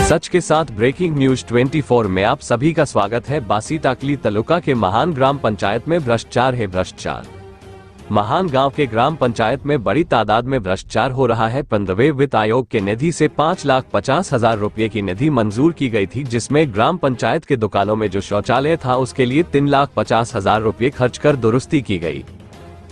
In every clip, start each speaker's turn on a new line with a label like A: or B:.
A: सच के साथ breaking news 24 में आप सभी का स्वागत है। बासी टाकली तालुका के महान ग्राम पंचायत में भ्रष्टाचार है भ्रष्टाचार। महान गांव के ग्राम पंचायत में बड़ी तादाद में भ्रष्टाचार हो रहा है। 15वें वित्त आयोग के निधि से 5,50,000 रुपये की निधि मंजूर की गई थी, जिसमें ग्राम पंचायत के दुकानों में जो शौचालय था उसके लिए 3,50,000 रुपये खर्च कर दुरुस्ती की गई,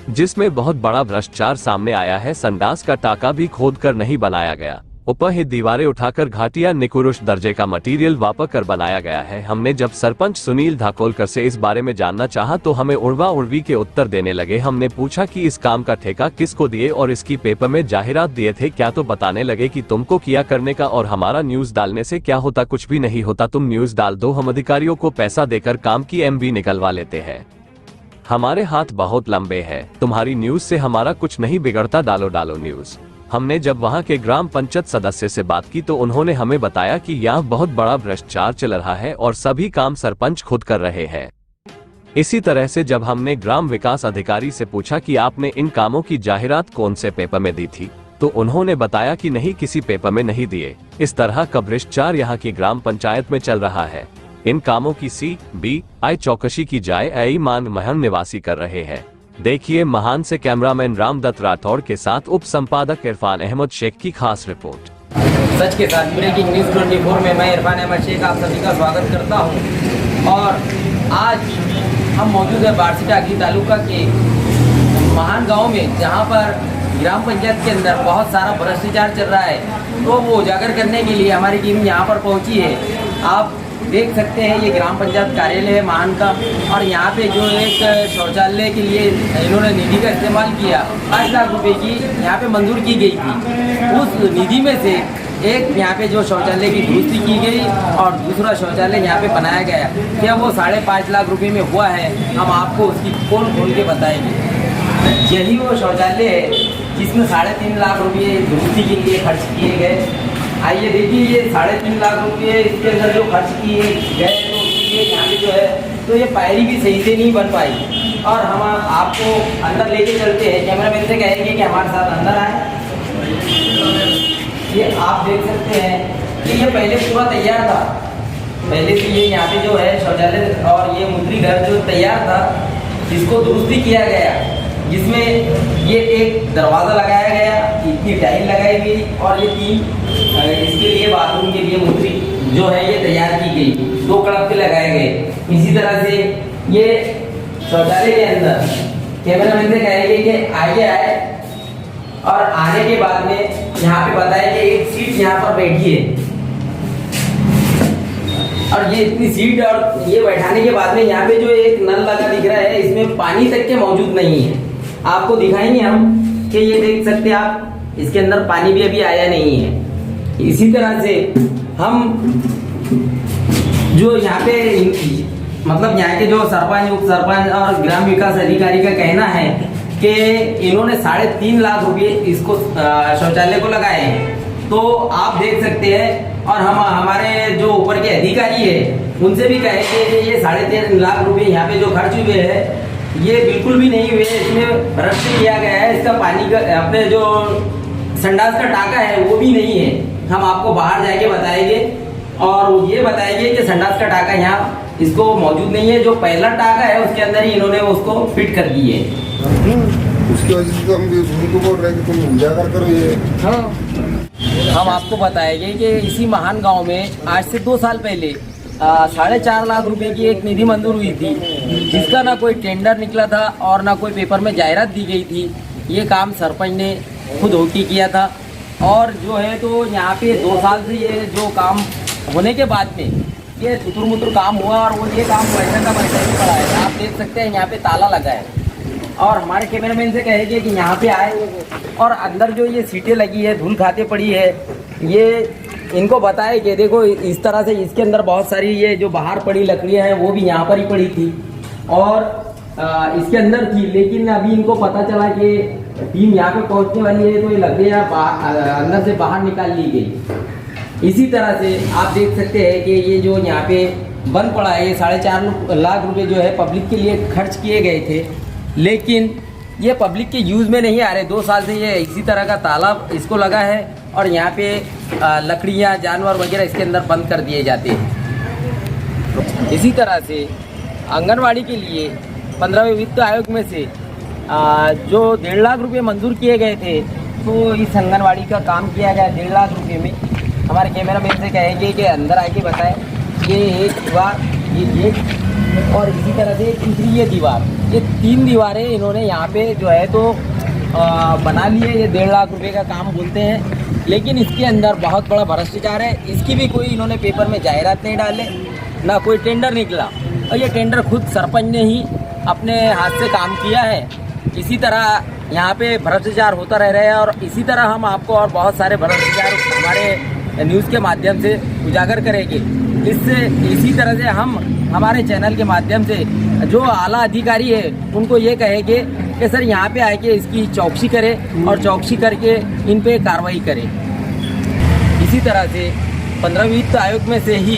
A: जिसमें बहुत बड़ा भ्रष्टाचार सामने आया है। संडास का टाका भी खोद कर नहीं बनाया गया, ऊपर ही दीवारें उठाकर घाटिया निकृष्ट दर्जे का मटेरियल वापस कर बनाया गया है। हमने जब सरपंच सुनील धाकोलकर से इस बारे में जानना चाहा तो हमें उड़वा उड़वी के उत्तर देने लगे। हमने पूछा कि इस काम का ठेका किसको दिए और इसकी पेपर में जाहिरात दिए थे क्या, तो बताने लगे कि तुमको किया करने का और हमारा न्यूज डालने से क्या होता, कुछ भी नहीं होता, तुम न्यूज डाल दो, हम अधिकारियों को पैसा देकर काम की MB निकलवा लेते हैं। हमारे हाथ बहुत लंबे हैं, तुम्हारी न्यूज से हमारा कुछ नहीं बिगड़ता, डालो डालो न्यूज। हमने जब वहां के ग्राम पंचायत सदस्य से बात की तो उन्होंने हमें बताया कि यहाँ बहुत बड़ा भ्रष्टाचार चल रहा है और सभी काम सरपंच खुद कर रहे हैं। इसी तरह से जब हमने ग्राम विकास अधिकारी से पूछा कि आपने इन कामों की जाहिरात कौन से पेपर में दी थी, तो उन्होंने बताया कि नहीं, किसी पेपर में नहीं दिए। इस तरह का भ्रष्टाचार यहाँ की ग्राम पंचायत में चल रहा है। इन कामों की CBI चौकसी की जाए, ऐ मान महन निवासी कर रहे हैं। देखिए महान से कैमरामैन रामदत्त राठौड़ के साथ उप संपादक इरफान अहमद शेख की खास रिपोर्ट।
B: सच के साथ ब्रेकिंग न्यूज 24 में मैं इरफान अहमद शेख आप सभी का स्वागत करता हूं। और आज हम मौजूद है बासी टाकली तालुका के महान गांव में, जहां पर ग्राम पंचायत के अंदर बहुत सारा भ्रष्टाचार चल रहा है। तो वो उजागर करने के लिए हमारी टीम यहां पर पहुंची है। आप देख सकते हैं ये ग्राम पंचायत कार्यालय है महान का, और यहाँ पे जो एक शौचालय के लिए इन्होंने निधि का इस्तेमाल किया, 5 लाख रुपए की यहाँ पे मंजूर की गई थी। उस निधि में से एक यहाँ पे जो शौचालय की दुरुस्ती की गई और दूसरा शौचालय यहाँ पे बनाया गया। क्या वो 5.5 लाख रुपए में हुआ है, हम आपको उसकी खोल के बताएंगे। यही वो शौचालय है जिसमें 3.5 लाख रुपये दुरुस्ती के लिए खर्च किए गए। आइए देखिए, ये 3.5 लाख रुपये इसके अंदर जो खर्च किए गए, तो ये यहाँ पे जो है तो ये पायरी भी सही से नहीं बन पाई। और हम आपको अंदर लेके चलते हैं, कैमरामैन से कहेंगे कि हमारे साथ अंदर आए। ये आप देख सकते हैं कि ये पहले पूरा तैयार था, पहले से ये यहाँ पे जो है शौचालय और ये मुद्री घर जो तैयार था, इसको दुरुस्ती किया गया, जिसमें ये एक दरवाज़ा लगाया गया, इतनी टाइल लगाई गई और ये 3 इसके लिए बाथरूम के लिए मुद्री जो है ये तैयार की गई, 2 कड़क लगाए गए। इसी तरह से ये शौचालय के अंदर कैमरामैन से कहेंगे कि आगे आए, और आने के बाद में यहाँ पे बताया कि एक सीट यहाँ पर बैठी है, और ये इतनी सीट और ये बैठाने के बाद में यहाँ पे जो एक नल लगा दिख रहा है, इसमें पानी तक के मौजूद नहीं है। आपको दिखाएंगे हम कि ये देख सकते हैं आप, इसके अंदर पानी भी अभी आया नहीं है। इसी तरह से हम जो यहाँ पे मतलब यहाँ के जो सरपंच, उप सरपंच और ग्राम विकास अधिकारी का कहना है कि इन्होंने 3.5 लाख रुपये इसको शौचालय को लगाए हैं। तो आप देख सकते हैं, और हम हमारे जो ऊपर के अधिकारी है उनसे भी कहेंगे कि ये 3.5 लाख रुपये यहाँ पे जो खर्च हुए हैं ये बिल्कुल भी नहीं हुए, इसमें भ्रष्ट किया गया है। इसका पानी का अपने जो संडास का टाका है वो भी नहीं है। हम आपको बाहर जाके बताएंगे और ये बताएंगे कि संडास का टाका यहाँ इसको मौजूद नहीं है। जो पहला टाका है उसके अंदर ही इन्होंने उसको फिट कर दी है।
C: उसकी वजह से हम उनको बोल रहे हैं कि तुम उजागर करो ये।
B: हाँ, हम आपको बताएंगे कि इसी महान गांव में आज से 2 साल पहले 4.5 लाख रुपए की एक निधि मंजूर हुई थी, जिसका ना कोई टेंडर निकला था और ना कोई पेपर में जाहिरात दी गई थी। ये काम सरपंच ने खुद होके किया था, और जो है तो यहाँ पे 2 साल से ये जो काम होने के बाद में ये थुतुर-मुतुर काम हुआ, और वो ये काम वैसा का वैसा ही पड़ा है। आप देख सकते हैं यहाँ पे ताला लगा है, और हमारे कैमरामैन से कहेंगे कि यहाँ पे आए, और अंदर जो ये सीटें लगी है, धूल खाते पड़ी है, ये इनको बताए कि देखो इस तरह से इसके अंदर बहुत सारी ये जो बाहर पड़ी लकड़ियाँ हैं वो भी यहाँ पर ही पड़ी थी और इसके अंदर थी। लेकिन अभी इनको पता चला कि टीम यहाँ पे पहुँचने वाली है, तो ये लकड़ियाँ अंदर से बाहर निकाल ली गई। इसी तरह से आप देख सकते हैं कि ये जो यहाँ पे बंद पड़ा है, ये 4.5 लाख रुपए जो है पब्लिक के लिए खर्च किए गए थे, लेकिन ये पब्लिक के यूज़ में नहीं आ रहे। 2 साल से ये इसी तरह का ताला इसको लगा है और यहाँ पे लकड़ियाँ जानवर वगैरह इसके अंदर बंद कर दिए जाते हैं। इसी तरह से आंगनवाड़ी के लिए 15वें वित्त आयोग में से जो 1.5 लाख रुपए मंजूर किए गए थे, तो इस आंगनवाड़ी का काम किया गया 1.5 लाख रुपए में। हमारे कैमरामैन से कहेंगे कि अंदर आके बताएं। ये एक दीवार, ये गेट और इसी तरह से तीसरी ये दीवार, ये 3 दीवारें इन्होंने यहाँ पे जो है तो बना लिए। ये 1.5 लाख रुपए का काम बोलते हैं, लेकिन इसके अंदर बहुत बड़ा भ्रष्टाचार है। इसकी भी कोई इन्होंने पेपर में जाहिरात नहीं डाले, ना कोई टेंडर निकला, और ये टेंडर खुद सरपंच ने ही अपने हाथ से काम किया है। इसी तरह यहाँ पे भ्रष्टाचार होता रह रहा है और इसी तरह हम आपको और बहुत सारे भ्रष्टाचार हमारे न्यूज़ के माध्यम से उजागर करेंगे। इसी तरह से हम हमारे चैनल के माध्यम से जो आला अधिकारी है उनको ये कहेंगे कि सर यहाँ पे आके इसकी चौकसी करें और चौकसी करके इन पे कार्रवाई करें। इसी तरह से 15वें वित्त आयोग में से ही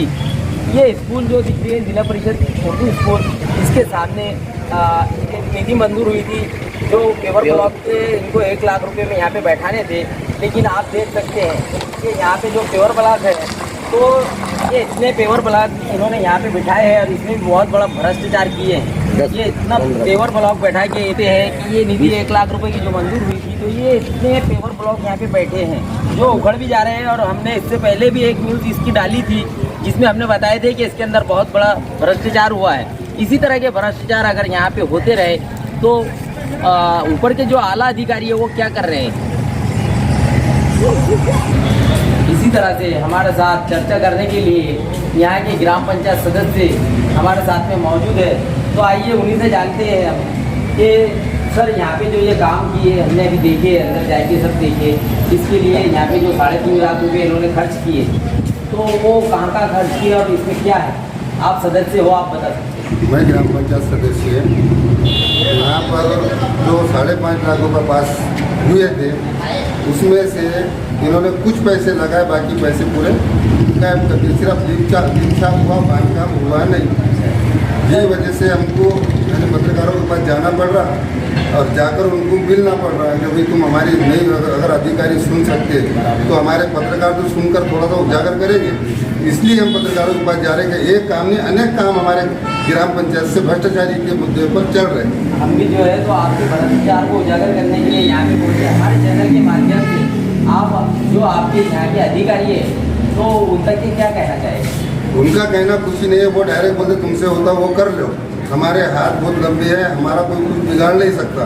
B: ये स्कूल जो दिख रही है जिला परिषद छोटू स्कूल, इसके सामने निधि मंजूर हुई थी जो पेवर ब्लॉक के इनको 1 लाख रुपए में यहाँ पे बैठाने थे। लेकिन आप देख सकते हैं कि यहाँ पे जो पेवर ब्लॉक है, तो ये इतने पेवर ब्लॉक इन्होंने यहाँ पे बिठाए हैं और इसमें बहुत बड़ा भ्रष्टाचार किए हैं। ये इतना पेवर ब्लॉक बैठा के कहते हैं कि ये निधि 1 लाख रुपए की जो मंजूर हुई थी, तो ये इतने पेवर ब्लॉक यहाँ पे बैठे हैं जो उखड़ भी जा रहे हैं। और हमने इससे पहले भी एक न्यूज़ इसकी डाली थी जिसमें हमने बताए थे कि इसके अंदर बहुत बड़ा भ्रष्टाचार हुआ है। इसी तरह के भ्रष्टाचार अगर यहाँ पे होते रहे तो ऊपर के जो आला अधिकारी है वो क्या कर रहे हैं। इसी तरह से हमारे साथ चर्चा करने के लिए यहाँ के ग्राम पंचायत सदस्य हमारे साथ में मौजूद है। तो आइए उन्हीं से जानते हैं हम कि सर यहाँ पे जो ये काम किए हमने अभी देखे, अंदर जाके सब देखे, इसके लिए यहाँ पे जो 3.5 लाख रुपये इन्होंने खर्च किए, तो वो कहाँ खर्च किए और इसमें क्या है। आप सदस्य हो, आप बता सकते हैं।
C: मैं ग्राम पंचायत सदस्य यहाँ पर जो 5.5 लाख रुपये पास हुए थे, उसमें से इन्होंने कुछ पैसे लगाए, बाकी पैसे पूरे गायब कर दिए। सिर्फ दीक्षा हुआ, बांधकाम हुआ नहीं। ये वजह से हमको पत्रकारों के पास जाना पड़ रहा और जाकर उनको मिलना पड़ रहा है कि भाई तुम हमारी नहीं, अगर अधिकारी सुन सकते तो हमारे पत्रकार तो सुनकर थोड़ा सा उजागर करेंगे। इसलिए हम पत्रकारों के पास जा रहे हैं कि एक काम नहीं, अनेक काम हमारे ग्राम पंचायत से भ्रष्टाचारी के मुद्दे पर चल रहे हैं।
B: हम भी जो है तो आपके भ्रष्टाचार को उजागर करने के लिए यहाँ पे बोलते हैं। हमारे चैनल के माध्यम से आप जो आपके यहाँ के अधिकारी है तो उन तक के क्या कहना चाहेंगे।
C: उनका कहना कुछ ही नहीं है, वो डायरेक्ट बोलते तुमसे होता वो कर लो। हमारे हाथ बहुत लंबे हैं, हमारा कोई कुछ बिगाड़ नहीं सकता।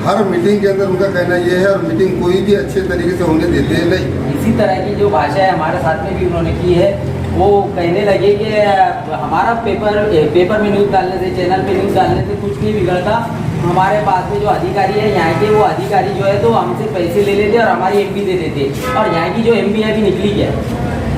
C: हर मीटिंग के अंदर उनका कहना ये है और मीटिंग कोई भी अच्छे तरीके से होने देते हैं नहीं।
B: इसी तरह की जो भाषा है हमारे साथ में भी उन्होंने की है। वो कहने लगे कि हमारा पेपर में न्यूज़ डालने से, चैनल पे न्यूज़ डालने से कुछ नहीं बिगड़ता। हमारे पास में जो अधिकारी है यहाँ के, वो अधिकारी जो है तो हमसे पैसे ले लेते और हमारी एमपी दे देते। और यहाँ की जो एमपी है अभी निकली क्या?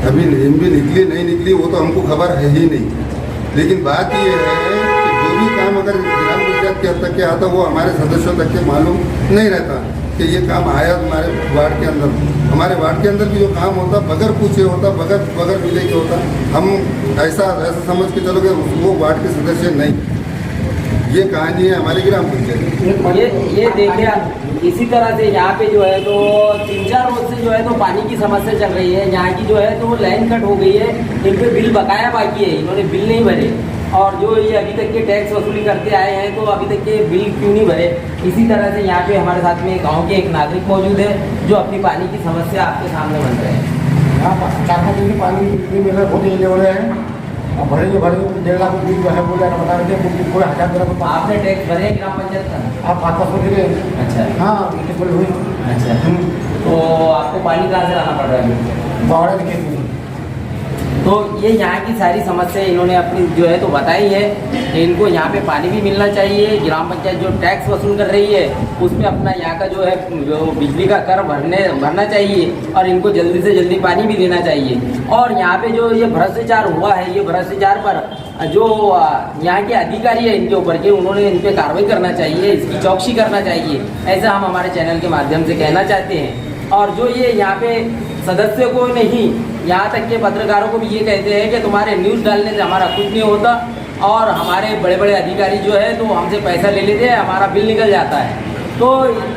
C: अभी एमपी निकली नहीं निकली वो तो हमको खबर है ही नहीं। लेकिन बात ये है कि जो भी काम अगर ग्राम पंचायत के हद तक के आता वो हमारे सदस्यों तक के मालूम नहीं रहता कि ये काम आया हमारे वार्ड के अंदर। हमारे वार्ड के अंदर भी जो काम होता बगैर पूछे होता, बगैर मिले के होता। हम ऐसा समझ के चलो कि वो वार्ड के सदस्य नहीं। ये कहानी है हमारी ग्राम पंचायत।
B: ये देखिए, इसी तरह से यहाँ पे जो है तो 3-4 रोज से जो है तो पानी की समस्या चल रही है। यहाँ की जो है तो लाइन कट हो गई है, इन पे बिल बकाया बाकी है, इन्होंने बिल नहीं भरे। और जो ये अभी तक के टैक्स वसूली करते आए हैं तो अभी तक के बिल क्यों नहीं भरे। इसी तरह से यहाँ पे हमारे साथ में गाँव के एक नागरिक मौजूद है जो अपनी पानी की समस्या आपके सामने बन रहे हैं।
D: यहाँ 4-5 दिन की पानी मेरे बहुत ही हो रहे हैं। भरेंगे 1.5 लाख बिल जो है बोले बता रहे थे पूरे 1000 रुपये।
B: आपने टैक्स भरे ग्राम पंचायत का?
D: आप 500 दे रहे।
B: अच्छा,
D: हाँ बिल्कुल हुई।
B: अच्छा, तो आपको पानी कहाँ से लाना पड़ रहा है?
D: बावड़े के।
B: तो ये यहाँ की सारी समस्या इन्होंने अपनी जो है तो बताई है कि इनको यहाँ पे पानी भी मिलना चाहिए। ग्राम पंचायत जो टैक्स वसूल कर रही है उसमें अपना यहाँ का जो है जो बिजली का कर भरना चाहिए और इनको जल्दी से जल्दी पानी भी देना चाहिए। और यहाँ पे जो ये भ्रष्टाचार हुआ है, ये भ्रष्टाचार पर जो यहाँ के अधिकारी है इनके ऊपर के, उन्होंने इन पर कार्रवाई करना चाहिए, इसकी चौकसी करना चाहिए। ऐसा हम हमारे चैनल के माध्यम से कहना चाहते हैं। और जो ये यहाँ पे सदस्यों को नहीं, यहाँ तक के पत्रकारों को भी ये कहते हैं कि तुम्हारे न्यूज़ डालने से हमारा कुछ नहीं होता और हमारे बड़े बड़े अधिकारी जो है तो हमसे पैसा ले लेते हैं, हमारा बिल निकल जाता है। तो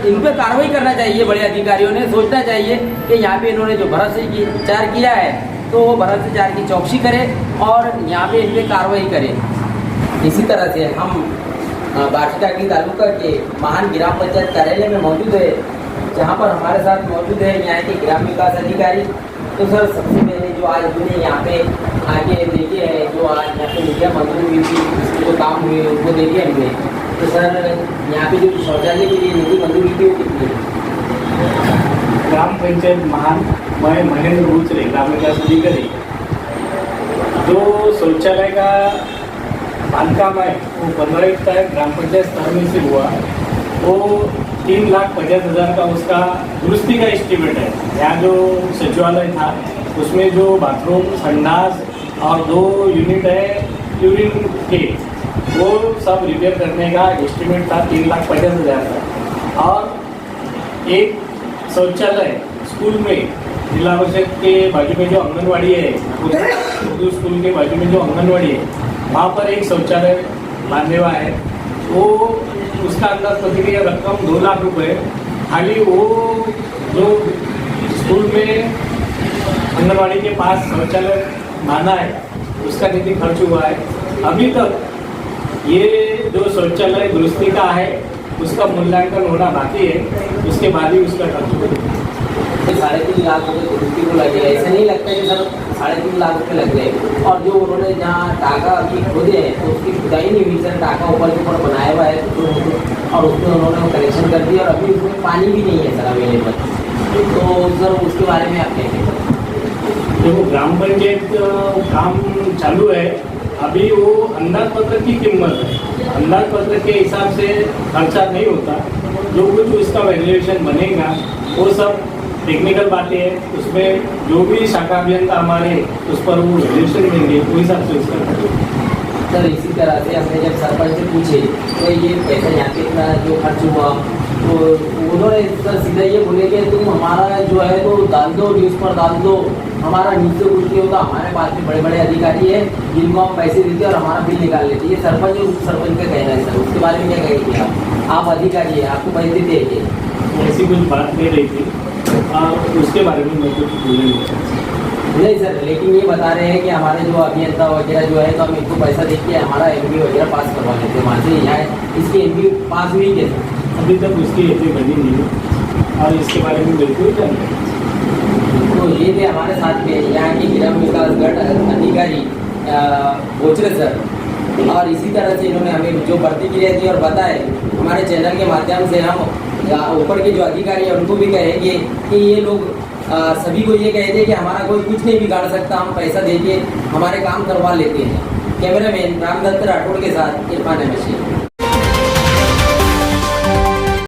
B: इन पे कार्रवाई करना चाहिए। बड़े अधिकारियों ने सोचना चाहिए कि यहाँ पे इन्होंने जो भ्रष्टाचार किया है तो वो भ्रष्टाचार की चौकसी करे और यहाँ पे इन पे कार्रवाई करे। इसी तरह से हम बार्शीटाकली तालुका के महान ग्राम पंचायत कार्यालय में मौजूद है, जहाँ पर हमारे साथ मौजूद है यहाँ के ग्राम विकास अधिकारी। तो सर, सबसे पहले जो आज उन्होंने यहाँ पे आगे देखे हैं, जो आज यहाँ पे मीडिया मंजूरी हुई थी, जो काम हुए उनको देखे हमने, तो सर यहाँ पे जो शौचालय के लिए निधि मंजूरी थी वो कितनी है?
E: ग्राम पंचायत महान मैं महेंद्र गुजरे ग्राम विकास अधिकारी। जो शौचालय का बांधकाम है वो 15 का ग्राम पंचायत स्तर में से हुआ, वो 3,50,000 का उसका दुरुस्ती का एस्टीमेट है। यहाँ जो सचिवालय था उसमें जो बाथरूम, संडास और 2 यूनिट है यूरिन के, वो सब रिपेयर करने का एस्टीमेट था 3,50,000 का। और एक शौचालय स्कूल में, जिला परिषद के बाजू में जो आंगनवाड़ी है, उर्दू स्कूल के बाजू में जो आंगनवाड़ी है, वहाँ पर एक शौचालय बांधने हुआ है। वो उसका अंदाज प्रतिक्रिया रकम 2 लाख रुपए। खाली वो जो स्कूल में आंगनवाड़ी के पास शौचालय बांधा है उसका निधि खर्च हुआ है। अभी तक ये जो शौचालय दुरुस्ती का है उसका मूल्यांकन होना बाकी है, उसके बाद ही उसका खर्च होगा।
B: 3.5 लाख रुपये दुरुस्ती को लगे। ऐसा नहीं लगता है कि सर 3.5 लाख रुपये लग गए। और जो उन्होंने जहाँ टाका अभी खोदे हैं तो उसकी खुदाई नहीं हुई सर, टाका ऊपर के ऊपर बनाया हुआ है और उसमें उन्होंने कनेक्शन कर दिया और अभी उसमें पानी भी नहीं है सर अवेलेबल। तो सर उसके बारे में आप कहेंगे?
E: देखो, ग्राम पंचायत काम चालू है, अभी वो अंदाज पत्र की कीमत है, अंदाज पत्र के हिसाब से खर्चा नहीं होता। जो कुछ उसका वैल्यूएशन बनेगा वो सब टेक्निकल बातें हैं, उसमें जो भी शाखा अभियंता हमारे उस पर वो वैल्यूएशन देंगे, वो हिसाब से उसका।
B: सर इसी तरह से हमने जब सरपंच से पूछे तो ये पैसा यहाँ पे इतना जो खर्च हुआ तो उन्होंने सर सीधा ये बोले कि तुम हमारा जो है तो डाल दो, न्यूज़ पर डाल दो, हमारा न्यूज़ से कुछ नहीं होता। हमारे पास में बड़े बड़े अधिकारी है जिनको हम पैसे देते और हमारा बिल निकाल लेते। ये सरपंच और उप सरपंच का कहना है सर, उसके बारे में क्या कहेंगे आप अधिकारी है, आपको पैसे देते हैं?
E: ऐसी कुछ बात नहीं रही थी, उसके बारे में मैं कुछ
B: नहीं सर, लेकिन ये बता रहे हैं कि हमारे जो अभियंता वगैरह जो है तो हम इनको पैसा दे के हमारा MBA वगैरह पास करवा लेते हैं वहाँ से। यहाँ इसकी MBA पास हुई क्या?
E: अभी तक उसकी एंट्री बनी नहीं है और इसके बारे में बिल्कुल जानकारी।
B: तो ये थे हमारे साथ में यहाँ के ग्राम विकास गढ़ अधिकारी बोचरे सर। और इसी तरह से इन्होंने हमें जो प्रतिक्रिया दी और बताए, हमारे चैनल के माध्यम से हम ऊपर के जो अधिकारी हैं उनको भी कहेंगे कि ये लोग सभी को ये कहते कि हमारा कोई कुछ नहीं बिगाड़ सकता, हम पैसा देके हमारे काम करवा लेते हैं। कैमरामैन रामदत्त राठौड़ के साथ इरफान अहमद शेख।